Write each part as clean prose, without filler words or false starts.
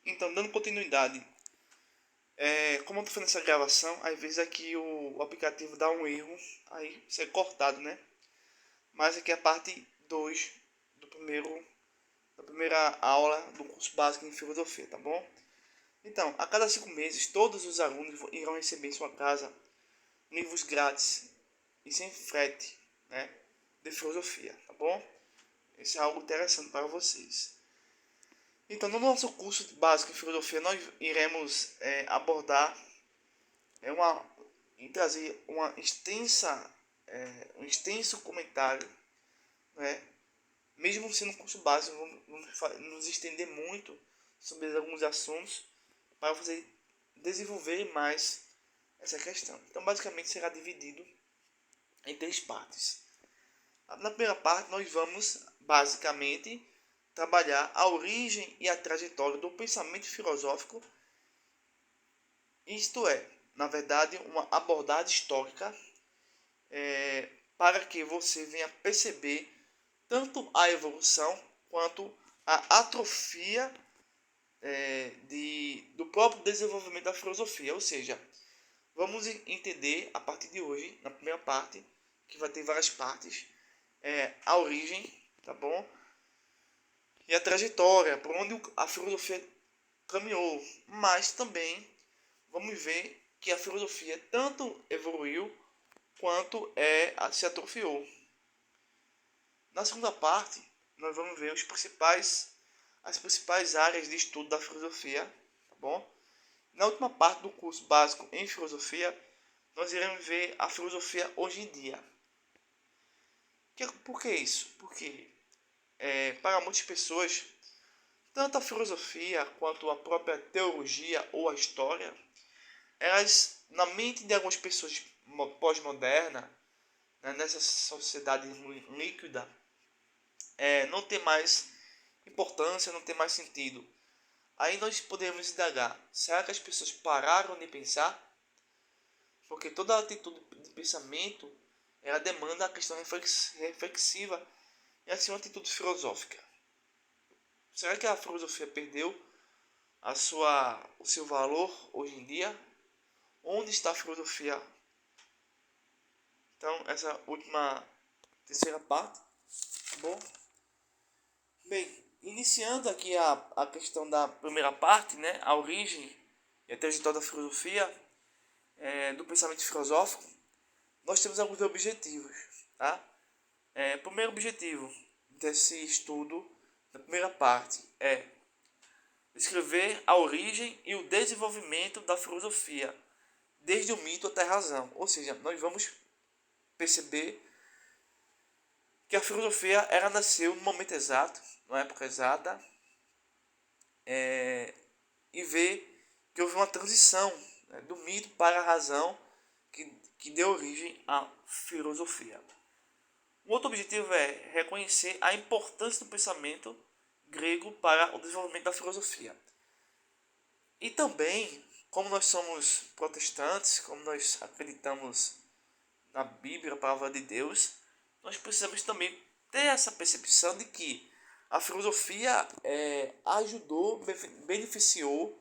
Então, dando continuidade, como eu tô fazendo essa gravação, às vezes aqui o aplicativo dá um erro, aí isso é cortado, né? Mas aqui é a parte 2 do da primeira aula do curso básico em filosofia, tá bom? Então, a cada 5 meses, todos os alunos irão receber em sua casa livros grátis e sem frete, né? De filosofia, tá bom? Isso é algo interessante para vocês. Então, no nosso curso básico em filosofia, nós iremos abordar uma e trazer um extenso comentário, né? Mesmo sendo um curso básico, vamos nos estender muito sobre alguns assuntos para você desenvolver mais essa questão. Então, basicamente, será dividido em 3 partes. Na primeira parte, nós vamos basicamente trabalhar a origem e a trajetória do pensamento filosófico, isto é, na verdade, uma abordagem histórica para que você venha perceber tanto a evolução quanto a atrofia do próprio desenvolvimento da filosofia. Ou seja, vamos entender a partir de hoje, na primeira parte, que vai ter várias partes, a origem, tá bom? E a trajetória, por onde a filosofia caminhou. Mas também vamos ver que a filosofia tanto evoluiu quanto se atrofiou. Na segunda parte, nós vamos ver as principais áreas de estudo da filosofia, tá bom? Na última parte do curso básico em filosofia, nós iremos ver a filosofia hoje em dia. Por que isso? Porque para muitas pessoas, tanto a filosofia quanto a própria teologia ou a história, elas, na mente de algumas pessoas pós-moderna, né, nessa sociedade líquida, não tem mais importância, não tem mais sentido. Aí nós podemos indagar, será que as pessoas pararam de pensar? Porque toda atitude de pensamento, ela demanda a questão reflexiva e assim uma atitude filosófica. Será que a filosofia perdeu o seu valor hoje em dia? Onde está a filosofia? Então, essa última terceira parte, tá bom? Bem, iniciando aqui a questão da primeira parte, né, a origem e a trajetória da filosofia, do pensamento filosófico, nós temos alguns objetivos, tá? Primeiro objetivo desse estudo, da primeira parte, é descrever a origem e o desenvolvimento da filosofia, desde o mito até a razão. Ou seja, nós vamos perceber que a filosofia ela nasceu no momento exato, na época exata, e ver que houve uma transição, né, do mito para a razão que deu origem à filosofia. Um outro objetivo é reconhecer a importância do pensamento grego para o desenvolvimento da filosofia. E também, como nós somos protestantes, como nós acreditamos na Bíblia, a palavra de Deus, nós precisamos também ter essa percepção de que a filosofia ajudou, beneficiou,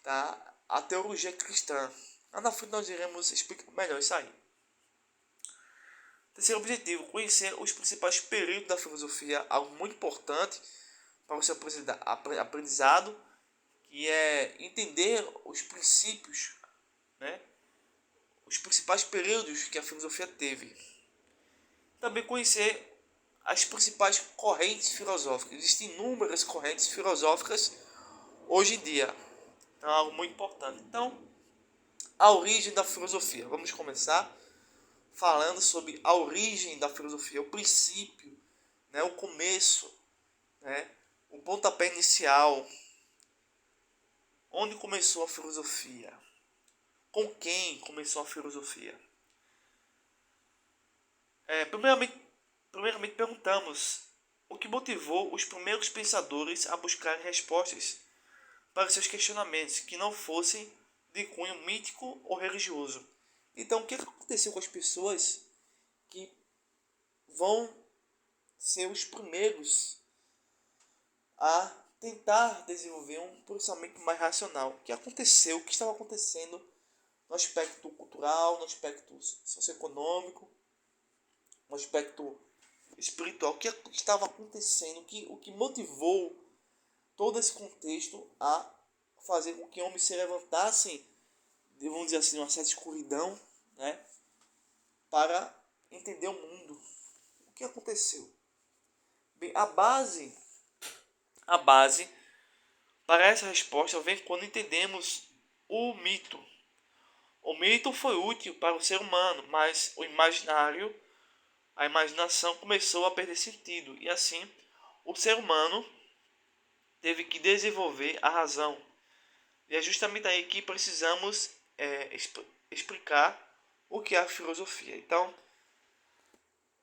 tá, a teologia cristã. Lá na frente nós iremos explicar melhor isso aí. Terceiro objetivo, conhecer os principais períodos da filosofia, algo muito importante para o seu aprendizado, que é entender os princípios, né, os principais períodos que a filosofia teve. Também conhecer as principais correntes filosóficas. Existem inúmeras correntes filosóficas hoje em dia. Então é algo muito importante. Então, a origem da filosofia. Vamos começar falando sobre a origem da filosofia, o princípio, né, o começo, né, o pontapé inicial. Onde começou a filosofia? Com quem começou a filosofia? Primeiramente perguntamos o que motivou os primeiros pensadores a buscar respostas para seus questionamentos que não fossem de cunho mítico ou religioso. Então, o que aconteceu com as pessoas que vão ser os primeiros a tentar desenvolver um pensamento mais racional. O que aconteceu, o que estava acontecendo no aspecto cultural, no aspecto socioeconômico, no aspecto espiritual, o que estava acontecendo, o que motivou todo esse contexto a fazer com que homens se levantassem, vamos dizer assim, uma certa escuridão, né, para entender o mundo. O que aconteceu? Bem, a base para essa resposta vem quando entendemos o mito. O mito foi útil para o ser humano, mas a imaginação começou a perder sentido e assim o ser humano teve que desenvolver a razão. E é justamente aí que precisamos explicar o que é a filosofia. Então,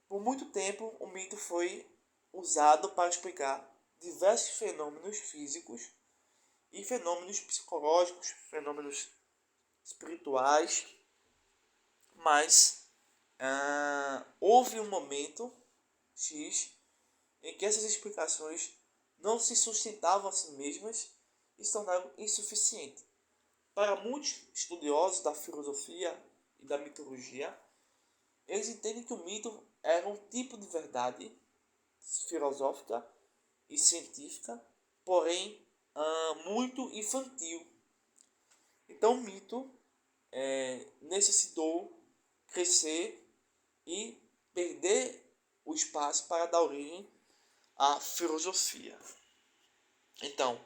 por muito tempo, o mito foi usado para explicar diversos fenômenos físicos e fenômenos psicológicos, fenômenos espirituais, mas houve um momento X em que essas explicações não se sustentavam a si mesmas e se tornaram insuficientes. Para muitos estudiosos da filosofia e da mitologia, eles entendem que o mito era um tipo de verdade filosófica e científica, porém muito infantil. Então o mito necessitou crescer e perder o espaço para dar origem à filosofia. Então,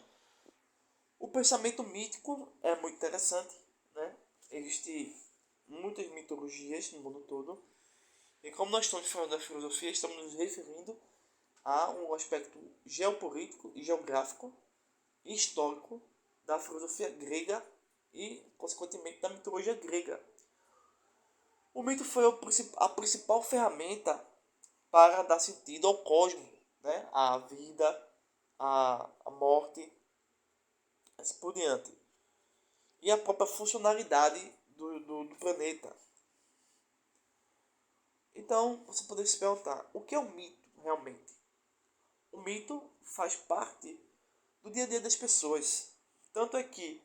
o pensamento mítico é muito interessante, né? Existem muitas mitologias no mundo todo. E como nós estamos falando da filosofia, estamos nos referindo a um aspecto geopolítico e geográfico e histórico da filosofia grega e, consequentemente, da mitologia grega. O mito foi a principal ferramenta para dar sentido ao cosmos, né? À vida, à morte, assim por diante. E a própria funcionalidade do planeta. Então, você poderia se perguntar, o que é o mito realmente? O mito faz parte do dia a dia das pessoas. Tanto é que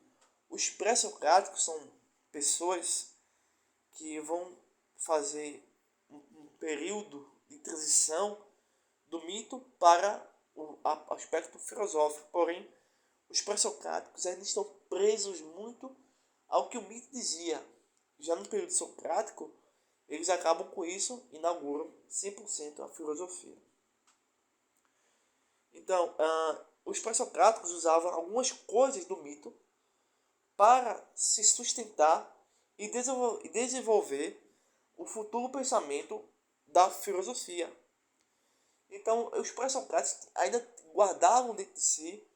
os pré-socráticos são pessoas que vão fazer um período de transição do mito para o aspecto filosófico. Porém, os pré-socráticos ainda estão presos muito ao que o mito dizia. Já no período socrático, eles acabam com isso e inauguram 100% a filosofia. Então, os pré-socráticos usavam algumas coisas do mito para se sustentar e desenvolver o futuro pensamento da filosofia. Então, os pré-socráticos ainda guardavam dentro de si,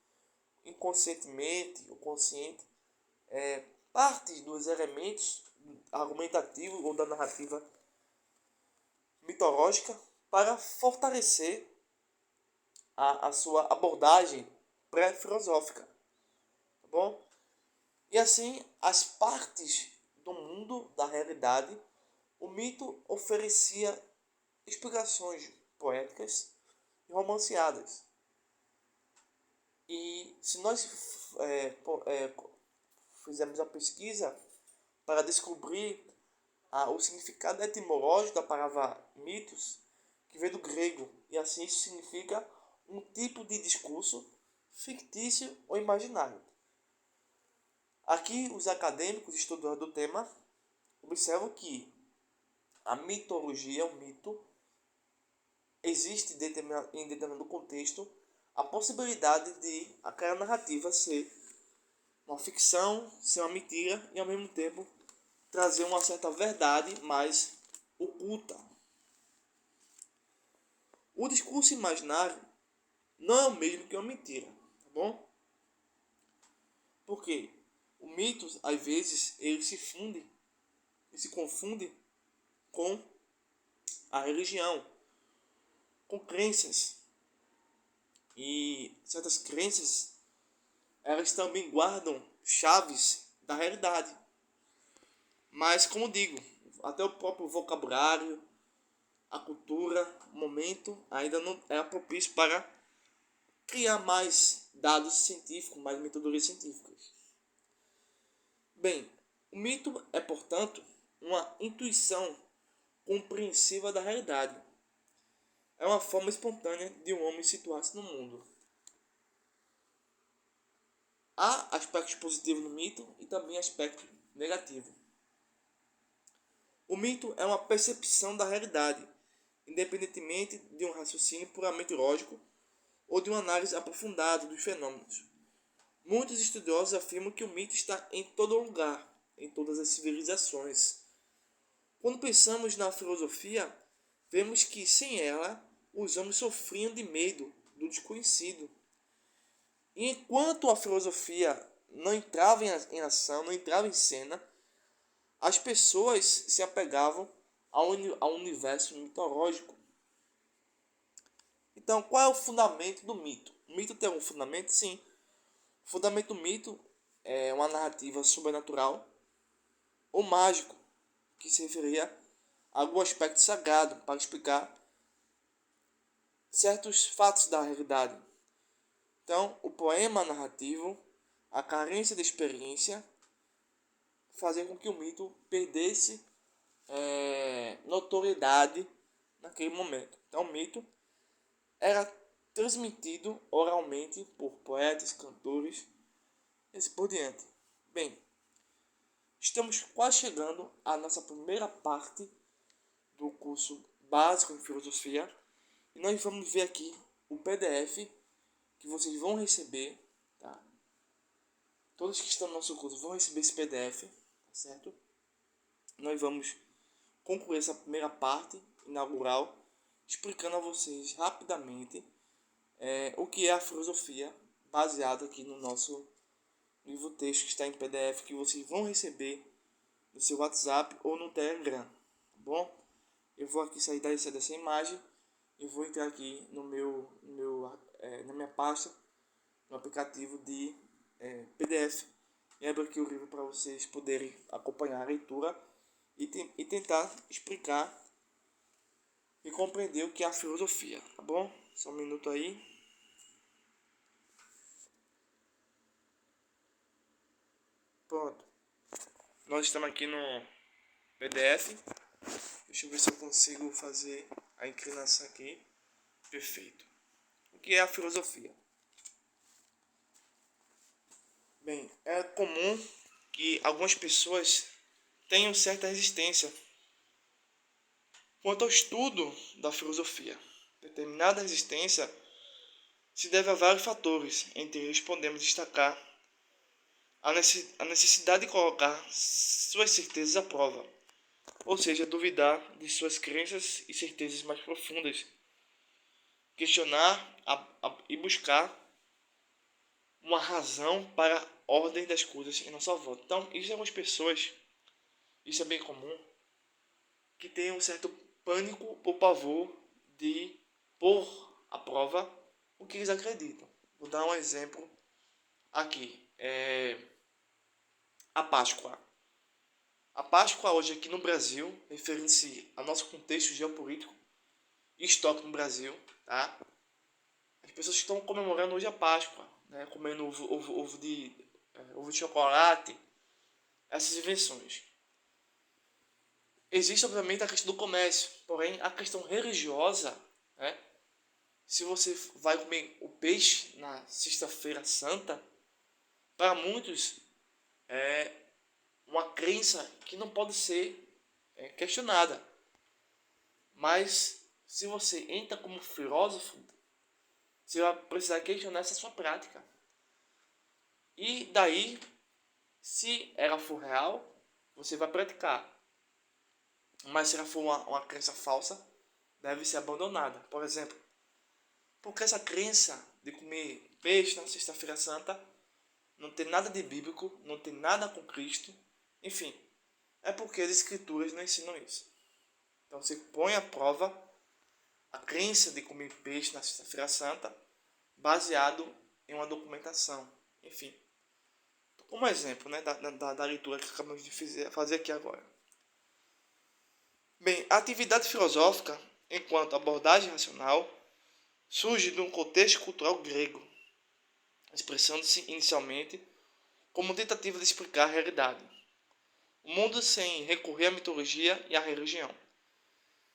inconscientemente, o consciente, parte dos elementos argumentativos ou da narrativa mitológica para fortalecer a sua abordagem pré-filosófica. Tá bom? E assim, as partes do mundo, da realidade, o mito oferecia explicações poéticas e romanceadas. E se nós fizermos a pesquisa para descobrir o significado etimológico da palavra mitos, que vem do grego, e assim isso significa um tipo de discurso fictício ou imaginário. Aqui os acadêmicos estudiosos do tema observam que a mitologia, o mito, existe em determinado contexto a possibilidade de aquela narrativa ser uma ficção, ser uma mentira e ao mesmo tempo trazer uma certa verdade mais oculta. O discurso imaginário não é o mesmo que uma mentira, tá bom? Porque o mito, às vezes, ele se confunde com a religião, com crenças. E certas crenças, elas também guardam chaves da realidade. Mas, como digo, até o próprio vocabulário, a cultura, o momento, ainda não é propício para criar mais dados científicos, mais metodologias científicas. Bem, o mito é, portanto, uma intuição compreensiva da realidade. É uma forma espontânea de um homem situar-se no mundo. Há aspectos positivos no mito e também aspectos negativos. O mito é uma percepção da realidade, independentemente de um raciocínio puramente lógico ou de uma análise aprofundada dos fenômenos. Muitos estudiosos afirmam que o mito está em todo lugar, em todas as civilizações. Quando pensamos na filosofia, vemos que sem ela os homens sofriam de medo do desconhecido. E enquanto a filosofia não entrava em ação, não entrava em cena, as pessoas se apegavam ao universo mitológico. Então, qual é o fundamento do mito? O mito tem algum fundamento? Sim. O fundamento do mito é uma narrativa sobrenatural ou mágico, que se referia a algum aspecto sagrado para explicar certos fatos da realidade. Então, o poema narrativo, a carência de experiência, fazia com que o mito perdesse notoriedade naquele momento. Então, o mito era transmitido oralmente por poetas, cantores e assim por diante. Bem, estamos quase chegando à nossa primeira parte do curso básico em filosofia e nós vamos ver aqui o PDF que vocês vão receber, tá? Todos que estão no nosso curso vão receber esse PDF, tá certo? Nós vamos concluir essa primeira parte inaugural explicando a vocês rapidamente o que é a filosofia, baseado aqui no nosso livro texto que está em PDF que vocês vão receber no seu WhatsApp ou no Telegram, tá bom? Eu vou aqui sair dessa imagem e vou entrar aqui na minha pasta, no aplicativo de PDF, e abro aqui o livro para vocês poderem acompanhar a leitura e tentar explicar e compreender o que é a filosofia, tá bom? Só um minuto aí. Pronto. Nós estamos aqui no PDF. Deixa eu ver se eu consigo fazer a inclinação aqui. Perfeito. O que é a filosofia? Bem, é comum que algumas pessoas tenham certa resistência quanto ao estudo da filosofia. Determinada resistência se deve a vários fatores, entre eles podemos destacar a necessidade de colocar suas certezas à prova, ou seja, duvidar de suas crenças e certezas mais profundas, questionar e buscar uma razão para a ordem das coisas em nossa volta. Então, isso é algumas pessoas, isso é bem comum, que tem um certo pânico ou pavor de pôr à prova o que eles acreditam. Vou dar um exemplo aqui. A Páscoa. A Páscoa hoje aqui no Brasil, referindo-se ao nosso contexto geopolítico e histórico no Brasil, tá? As pessoas estão comemorando hoje a Páscoa, né? Comendo ovo de chocolate, essas invenções. Existe, obviamente, a questão do comércio, porém, a questão religiosa, né? Se você vai comer o peixe na Sexta-feira Santa, para muitos é uma crença que não pode ser questionada. Mas, se você entra como filósofo, você vai precisar questionar essa sua prática. E daí, se ela for real, você vai praticar. Mas se ela for uma crença falsa, deve ser abandonada. Por exemplo, porque essa crença de comer peixe na Sexta-feira Santa não tem nada de bíblico, não tem nada com Cristo. Enfim, é porque as escrituras não ensinam isso. Então você põe à prova a crença de comer peixe na Sexta-feira Santa baseado em uma documentação. Enfim, como exemplo, né, da leitura que acabamos de fazer aqui agora. Bem, a atividade filosófica, enquanto abordagem racional, surge de um contexto cultural grego. expressando-se inicialmente como tentativa de explicar a realidade, o mundo sem recorrer à mitologia e à religião.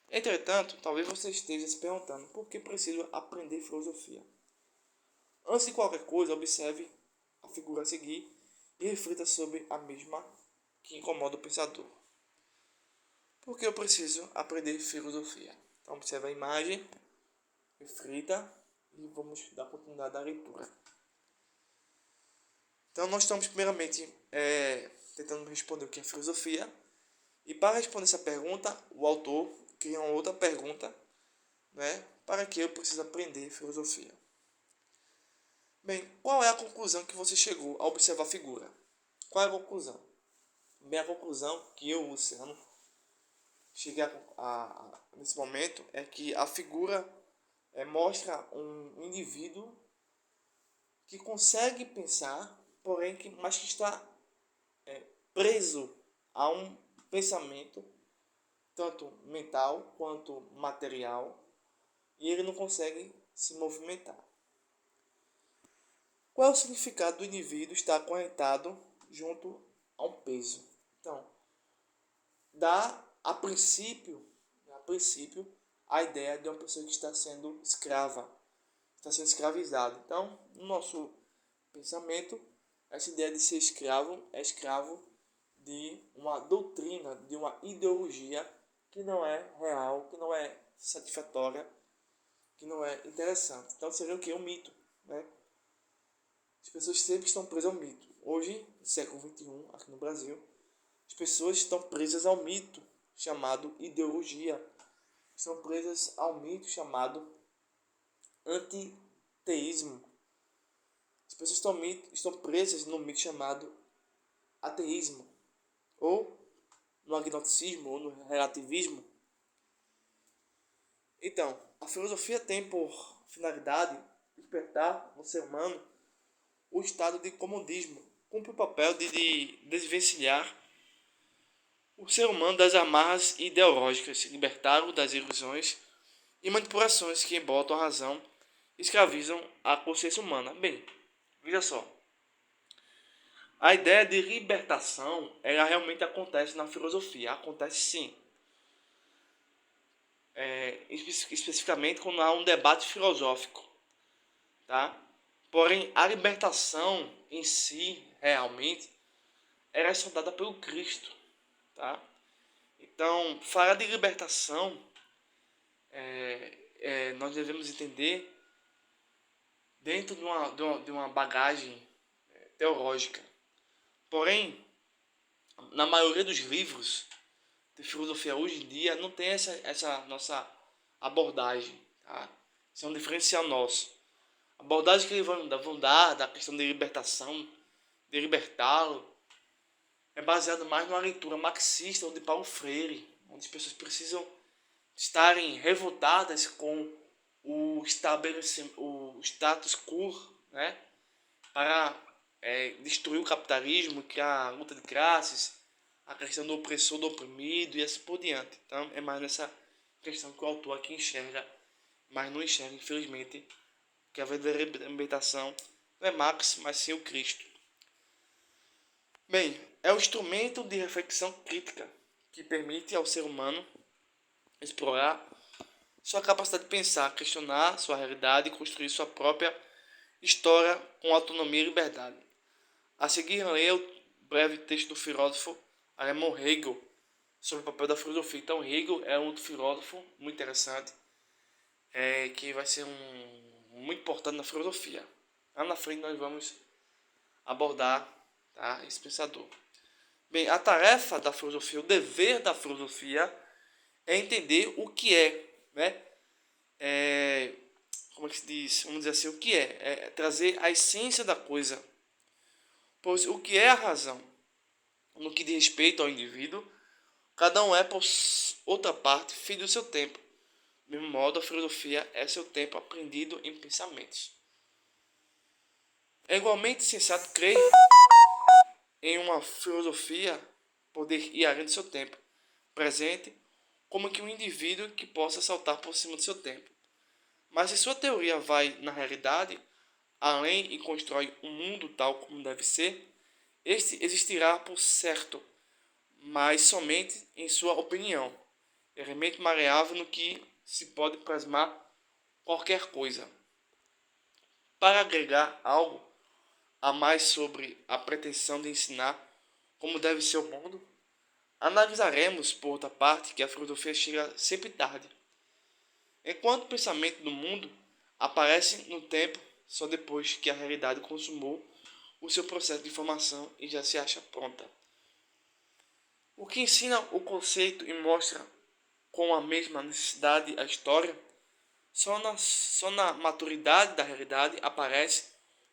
Entretanto, talvez você esteja se perguntando por que preciso aprender filosofia. Antes de qualquer coisa, observe a figura a seguir e reflita sobre a mesma que incomoda o pensador. Por que eu preciso aprender filosofia? Então, observe a imagem, reflita e vamos dar continuidade à leitura. Então, nós estamos primeiramente tentando responder o que é filosofia. E para responder essa pergunta, o autor cria uma outra pergunta, né, para que eu preciso aprender filosofia. Bem, qual é a conclusão que você chegou ao observar a figura? Qual é a conclusão? Bem, a conclusão que eu, Luciano, cheguei nesse momento é que a figura mostra um indivíduo que consegue pensar, porém mas que está preso a um pensamento tanto mental quanto material e ele não consegue se movimentar. Qual é o significado do indivíduo estar acorrentado junto a um peso? Então, dá a princípio, a ideia de uma pessoa que está sendo escrava, está sendo escravizada. Então, no nosso pensamento, essa ideia de ser escravo é escravo de uma doutrina, de uma ideologia que não é real, que não é satisfatória, que não é interessante. Então seria o que? Um mito, né? As pessoas sempre estão presas ao mito. Hoje, no século XXI, aqui no Brasil, as pessoas estão presas ao mito chamado ideologia. Estão presas ao mito chamado antiteísmo. As pessoas estão presas no mito chamado ateísmo, ou no agnosticismo, ou no relativismo. Então, a filosofia tem por finalidade despertar no ser humano o estado de comodismo, cumpre o papel de desvencilhar o ser humano das amarras ideológicas, libertá-lo das ilusões e manipulações que embotam a razão e escravizam a consciência humana. Bem, veja só. A ideia de libertação, ela realmente acontece na filosofia. Acontece sim. Especificamente quando há um debate filosófico. Tá? Porém, a libertação em si, realmente, ela é só dada pelo Cristo. Tá? Então, falar de libertação, nós devemos entender dentro de uma bagagem teológica. Porém, na maioria dos livros de filosofia hoje em dia, não tem essa nossa abordagem. Tá? Isso é um diferencial nosso. A abordagem que eles vão dar da questão de libertação, de libertá-lo, é baseada mais numa leitura marxista ou de Paulo Freire, onde as pessoas precisam estarem revoltadas com o status quo, né, para destruir o capitalismo, que é a luta de classes, a questão do opressor, do oprimido e assim por diante. Então é mais nessa questão que o autor aqui enxerga, mas não enxerga, infelizmente, que a verdadeira libertação não é Marx, mas sim o Cristo. Bem, é um instrumento de reflexão crítica que permite ao ser humano explorar sua capacidade de pensar, questionar sua realidade e construir sua própria história com autonomia e liberdade. A seguir, leia o breve texto do filósofo alemão Hegel sobre o papel da filosofia. Então, Hegel é um outro filósofo muito interessante, que vai ser muito importante na filosofia. Lá na frente nós vamos abordar, tá, esse pensador. Bem, a tarefa da filosofia, o dever da filosofia é entender o que é, né? Como é que se diz? Vamos dizer assim, o que é? É trazer a essência da coisa. Pois o que é a razão? No que diz respeito ao indivíduo, cada um é, por outra parte, filho do seu tempo. Do mesmo modo, a filosofia é seu tempo aprendido em pensamentos. É igualmente sensato crer em uma filosofia poder ir além do seu tempo presente, como que um indivíduo que possa saltar por cima do seu tempo. Mas se sua teoria vai na realidade, além e constrói um mundo tal como deve ser, este existirá por certo, mas somente em sua opinião, é realmente maleável no que se pode plasmar qualquer coisa. Para agregar algo a mais sobre a pretensão de ensinar como deve ser o mundo, analisaremos, por outra parte, que a filosofia chega sempre tarde. Enquanto o pensamento do mundo aparece no tempo só depois que a realidade consumou o seu processo de formação e já se acha pronta. O que ensina o conceito e mostra com a mesma necessidade a história, só na maturidade da realidade aparece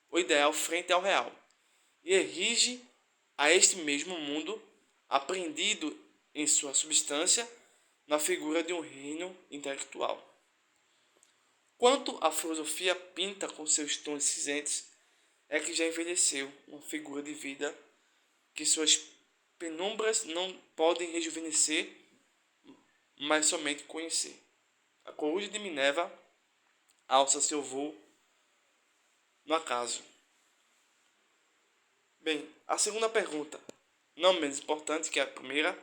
o ideal frente ao real e exige a este mesmo mundo, apreendido em sua substância, na figura de um reino intelectual. Quanto a filosofia pinta com seus tons cinzentos, é que já envelheceu uma figura de vida que suas penumbras não podem rejuvenescer, mas somente conhecer. A coruja de Minerva alça seu voo no acaso. Bem, a segunda pergunta, não menos importante que a primeira,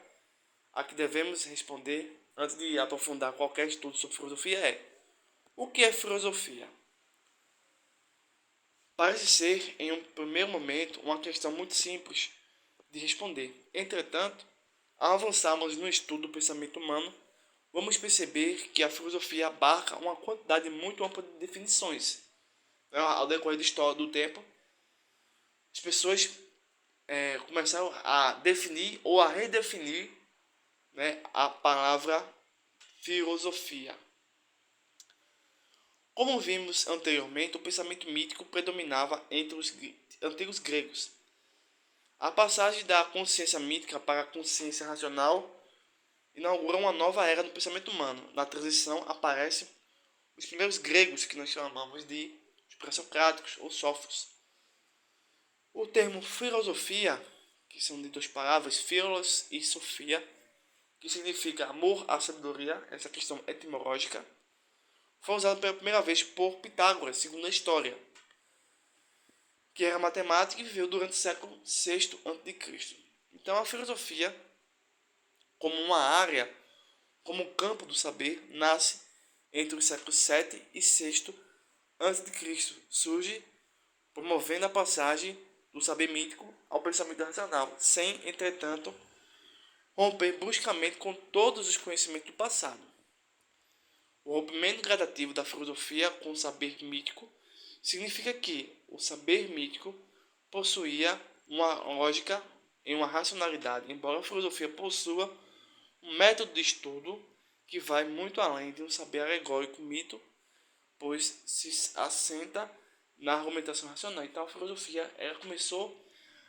a que devemos responder antes de aprofundar qualquer estudo sobre filosofia é: o que é filosofia? Parece ser, em um primeiro momento, uma questão muito simples de responder. Entretanto, ao avançarmos no estudo do pensamento humano, vamos perceber que a filosofia abarca uma quantidade muito ampla de definições. Ao decorrer do tempo, as pessoas começaram a definir ou a redefinir, né, a palavra filosofia. Como vimos anteriormente, o pensamento mítico predominava entre os antigos gregos. A passagem da consciência mítica para a consciência racional inaugura uma nova era no pensamento humano. Na transição aparecem os primeiros gregos, que nós chamamos de pré-socráticos ou sófocles. O termo filosofia, que são de duas palavras, philos e sofia, que significa amor à sabedoria, essa questão etimológica, foi usado pela primeira vez por Pitágoras, segundo a história, que era matemático e viveu durante o século VI a.C. Então a filosofia, como uma área, como campo do saber, nasce entre os séculos VII e VI a.C. Surge promovendo a passagem do saber mítico ao pensamento racional, sem, entretanto, romper bruscamente com todos os conhecimentos do passado. O rompimento gradativo da filosofia com o saber mítico significa que o saber mítico possuía uma lógica e uma racionalidade, embora a filosofia possua um método de estudo que vai muito além de um saber alegórico mito, pois se assenta na argumentação racional. Então a filosofia ela começou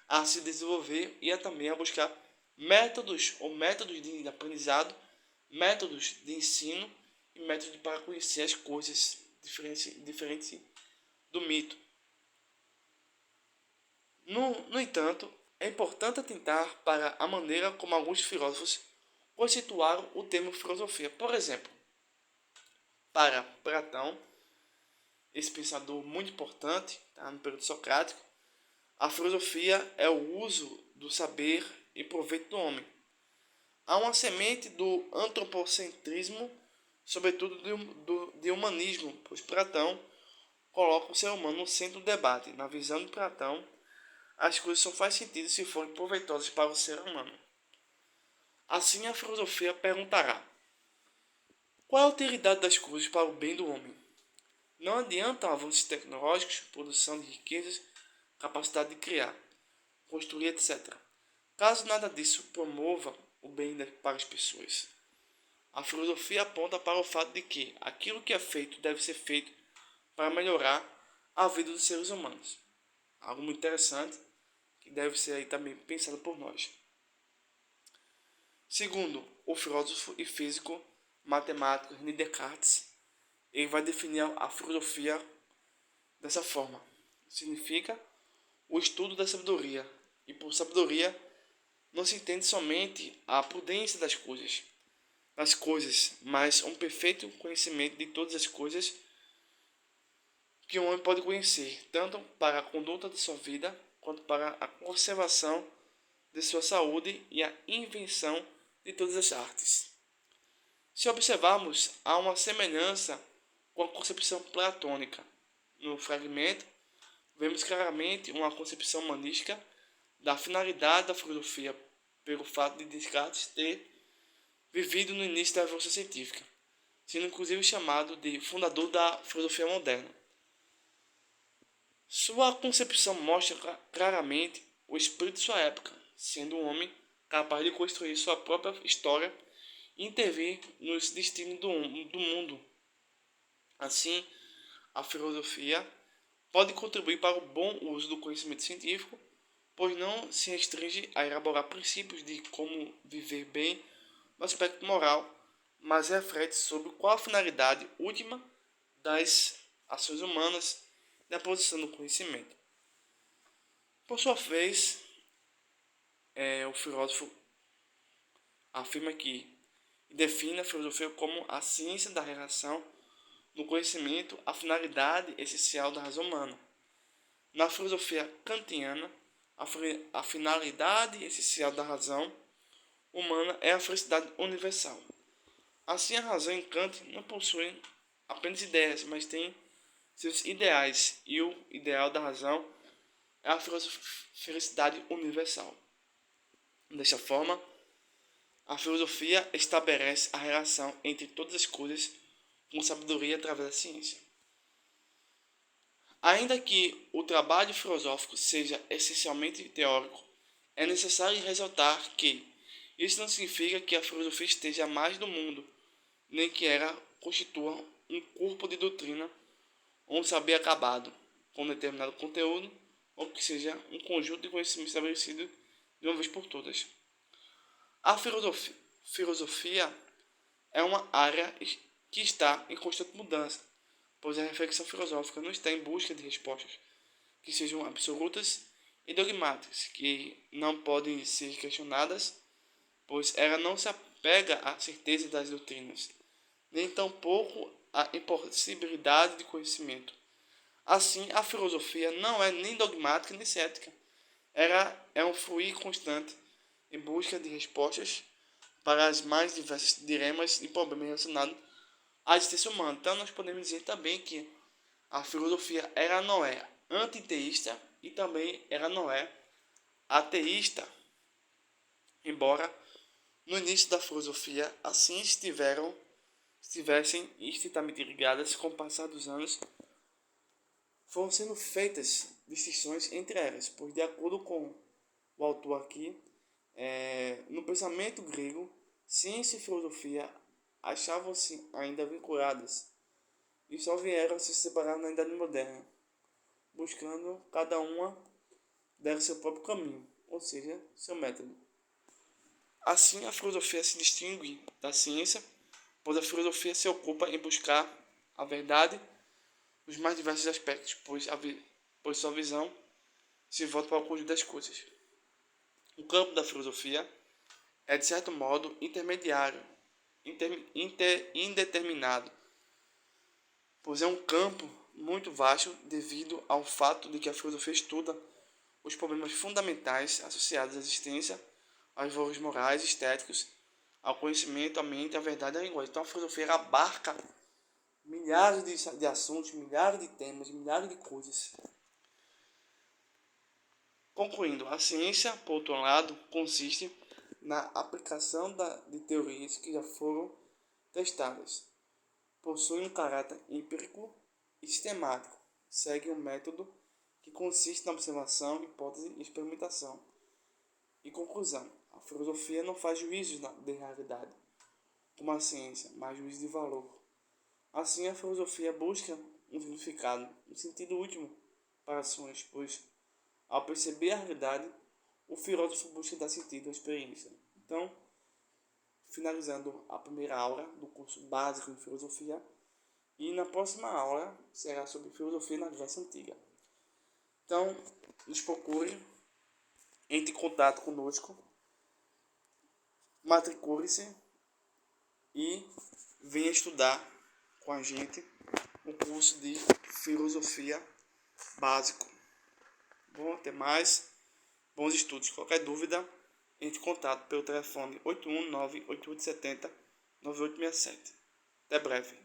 a se desenvolver e também a buscar métodos de aprendizado, métodos de ensino e métodos para conhecer as coisas diferentes do mito. No entanto, é importante atentar para a maneira como alguns filósofos conceituaram o termo filosofia. Por exemplo, para Platão, esse pensador muito importante, no período socrático, a filosofia é o uso do saber em proveito do homem. Há uma semente do antropocentrismo, sobretudo de humanismo, pois Platão coloca o ser humano no centro do debate. Na visão de Platão, as coisas só fazem sentido se forem proveitosas para o ser humano. Assim, a filosofia perguntará: qual é a utilidade das coisas para o bem do homem? Não adiantam avanços tecnológicos, produção de riquezas, capacidade de criar, construir, etc. Caso nada disso promova o bem para as pessoas. A filosofia aponta para o fato de que aquilo que é feito deve ser feito para melhorar a vida dos seres humanos. Algo muito interessante que deve ser aí também pensado por nós. Segundo o filósofo e físico matemático René Descartes, ele vai definir a filosofia dessa forma. Significa o estudo da sabedoria. E por sabedoria não se entende somente a prudência das coisas, mas um perfeito conhecimento de todas as coisas que o homem pode conhecer, tanto para a conduta de sua vida, quanto para a conservação de sua saúde e a invenção de todas as artes. Se observarmos, há uma semelhança com a concepção platônica. No fragmento, vemos claramente uma concepção humanística da finalidade da filosofia pelo fato de Descartes ter vivido no início da evolução científica, sendo inclusive chamado de fundador da filosofia moderna. Sua concepção mostra claramente o espírito de sua época, sendo um homem capaz de construir sua própria história e intervir nos destinos do mundo. Assim, a filosofia pode contribuir para o bom uso do conhecimento científico, pois não se restringe a elaborar princípios de como viver bem no aspecto moral, mas reflete sobre qual a finalidade última das ações humanas na posição do conhecimento. Por sua vez, o filósofo afirma que define a filosofia como a ciência da relação do conhecimento à finalidade essencial da razão humana. Na filosofia kantiana, a finalidade essencial da razão humana é a felicidade universal. Assim, a razão em Kant não possui apenas ideias, mas tem seus ideais, e o ideal da razão é a felicidade universal. Desta forma, a filosofia estabelece a relação entre todas as coisas com sabedoria através da ciência. Ainda que o trabalho filosófico seja essencialmente teórico, é necessário ressaltar que isso não significa que a filosofia esteja mais do mundo, nem que ela constitua um corpo de doutrina ou um saber acabado, com determinado conteúdo, ou que seja um conjunto de conhecimentos estabelecido de uma vez por todas. A filosofia é uma área que está em constante mudança, pois a reflexão filosófica não está em busca de respostas que sejam absolutas e dogmáticas, que não podem ser questionadas, pois ela não se apega à certeza das doutrinas, nem tampouco à impossibilidade de conhecimento. Assim, a filosofia não é nem dogmática nem cética. Ela é um fluir constante em busca de respostas para as mais diversas dilemas e problemas relacionados à existência humana. Então, nós podemos dizer também que a filosofia ela não é antiteísta e também ela não é ateísta. Embora no início da filosofia assim estivessem estritamente ligadas, com o passar dos anos foram sendo feitas distinções entre elas, pois de acordo com o autor aqui, no pensamento grego, ciência e filosofia achavam-se ainda vinculadas e só vieram a se separar na Idade Moderna, buscando cada uma dar seu próprio caminho, ou seja, seu método. Assim, a filosofia se distingue da ciência, pois a filosofia se ocupa em buscar a verdade nos mais diversos aspectos, pois sua visão se volta para o conjunto das coisas. O campo da filosofia é, de certo modo, intermediário, indeterminado, pois é um campo muito vasto devido ao fato de que a filosofia estuda os problemas fundamentais associados à existência, aos valores morais e estéticos, ao conhecimento, à mente, à verdade e à linguagem. Então a filosofia abarca milhares de assuntos, milhares de temas, milhares de coisas. Concluindo, a ciência, por outro lado, consiste na aplicação de teorias que já foram testadas. Possui um caráter empírico e sistemático. Segue um método que consiste na observação, hipótese e experimentação. E conclusão, a filosofia não faz juízos de realidade, como a ciência, mas juízos de valor. Assim, a filosofia busca um significado, um sentido último para ações, pois, ao perceber a realidade, o filósofo busca dar sentido à experiência. Então, finalizando a primeira aula do curso básico de filosofia, e na próxima aula será sobre filosofia na Grécia Antiga. Então, nos procure, entre em contato conosco, matricule-se e venha estudar com a gente um curso de filosofia básico. Bom, até mais. Bons estudos. Qualquer dúvida, entre em contato pelo telefone 819-8870-9867. Até breve.